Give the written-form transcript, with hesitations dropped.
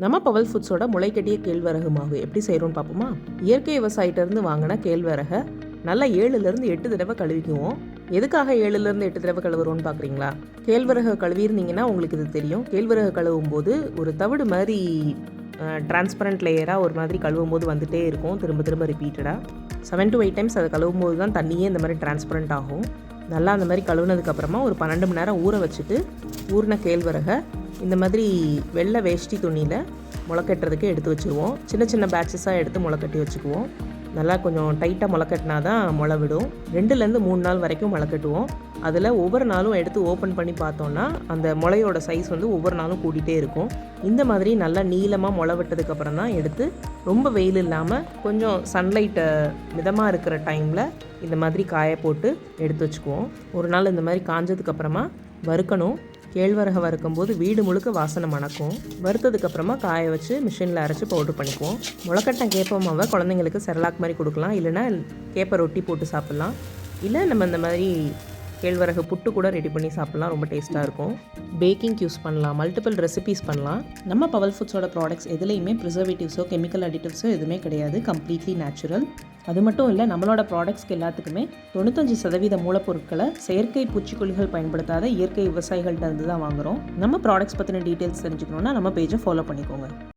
நம்ம பவல் ஃபுட்ஸோட முளைக்கட்டிய கேழ்வரகு மாவு எப்படி செய்கிறோன்னு பார்ப்போமா? இயற்கை விவசாயிட்டிருந்து வாங்கின கேழ்வரகை நல்லா 7லேருந்து 8 தடவை கழுவிக்குவோம். எதுக்காக 7லேருந்து 8 தடவை கழுவுறோன்னு பார்க்குறீங்களா? கேழ்வரகு கழுவிருந்தீங்கன்னா உங்களுக்கு இது தெரியும். கேழ்வரகு கழுவும் போது ஒரு தவிடு மாதிரி டிரான்ஸ்பரண்ட் லேயராக ஒரு மாதிரி கழுவும் போது வந்துகிட்டே இருக்கும், திரும்ப திரும்ப ரிப்பீட்டடாக 7 to 8 டைம்ஸ் அதை கழுவும் போது தான் தண்ணியே இந்த மாதிரி டிரான்ஸ்பரண்ட் ஆகும். நல்லா அந்த மாதிரி கழுவுனதுக்கப்புறமா ஒரு 12 மணி நேரம் ஊற வச்சுட்டு ஊறின கேழ்வரகை இந்த மாதிரி வெள்ளை வேஷ்டி துணியில் முளைக்கட்டுறதுக்கு எடுத்து வச்சுருவோம். சின்ன சின்ன பேட்சஸாக எடுத்து முளைக்கட்டி வச்சுக்குவோம். நல்லா கொஞ்சம் டைட்டாக முளைக்கட்டினா தான் முளை விடும். 2லேருந்து 3 நாள் வரைக்கும் முளைக்கட்டுவோம். அதில் ஒவ்வொரு நாளும் எடுத்து ஓப்பன் பண்ணி பார்த்தோன்னா அந்த முளையோட சைஸ் வந்து ஒவ்வொரு நாளும் கூட்டிகிட்டே இருக்கும். இந்த மாதிரி நல்லா நீளமாக முளை விட்டதுக்கப்புறம் தான் எடுத்து ரொம்ப வெயில் இல்லாமல் கொஞ்சம் சன்லைட்டை மிதமாக இருக்கிற டைமில் இந்த மாதிரி காய போட்டு எடுத்து வச்சுக்குவோம். ஒரு நாள் இந்த மாதிரி காஞ்சதுக்கப்புறமா வறுக்கணும். கேழ்வரகை வறுக்கும்போது வீடு முழுக்க வாசனை மணக்கும். வறுத்ததுக்கப்புறமா காய வச்சு மிஷினில் அரைச்சி பவுட்ரு பண்ணிக்குவோம். முளைக்கட்டை கேப்ப மாவை குழந்தைங்களுக்கு செரலாக் மாதிரி கொடுக்கலாம், இல்லைனா கேப்பை ரொட்டி போட்டு சாப்பிட்லாம், இல்லை நம்ம இந்த மாதிரி கேழ்வரகு புட்டு கூட ரெடி பண்ணி சாப்பிட்லாம். ரொம்ப டேஸ்ட்டாக இருக்கும். பேக்கிங் யூஸ் பண்ணலாம், மல்டிபிள் ரெசிபீஸ் பண்ணலாம். நம்ம பவல் ஃபுட்ஸோட ப்ராடக்ட்ஸ் எதுலேயுமே ப்ரிசர்வேட்டிவ்ஸோ கெமிக்கல் அடிட்டிவ்ஸோ எதுவுமே கிடையாது. Completely natural. அது மட்டும் இல்லை, நம்மளோட ப்ராடக்ட்ஸ்க்கு எல்லாத்துக்குமே 95% மூலப்பொருட்களை செயற்கை பூச்சிக்கொல்லிகள் பயன்படுத்தாத இயற்கை விவசாயிகள்கிட்ட இருந்து தான் வாங்குகிறோம். நம்ம ப்ராடக்ட்ஸ் பற்றின டீட்டெயில்ஸ் தெரிஞ்சுக்கணுன்னா நம்ம பேஜை ஃபாலோ பண்ணிக்கோங்க.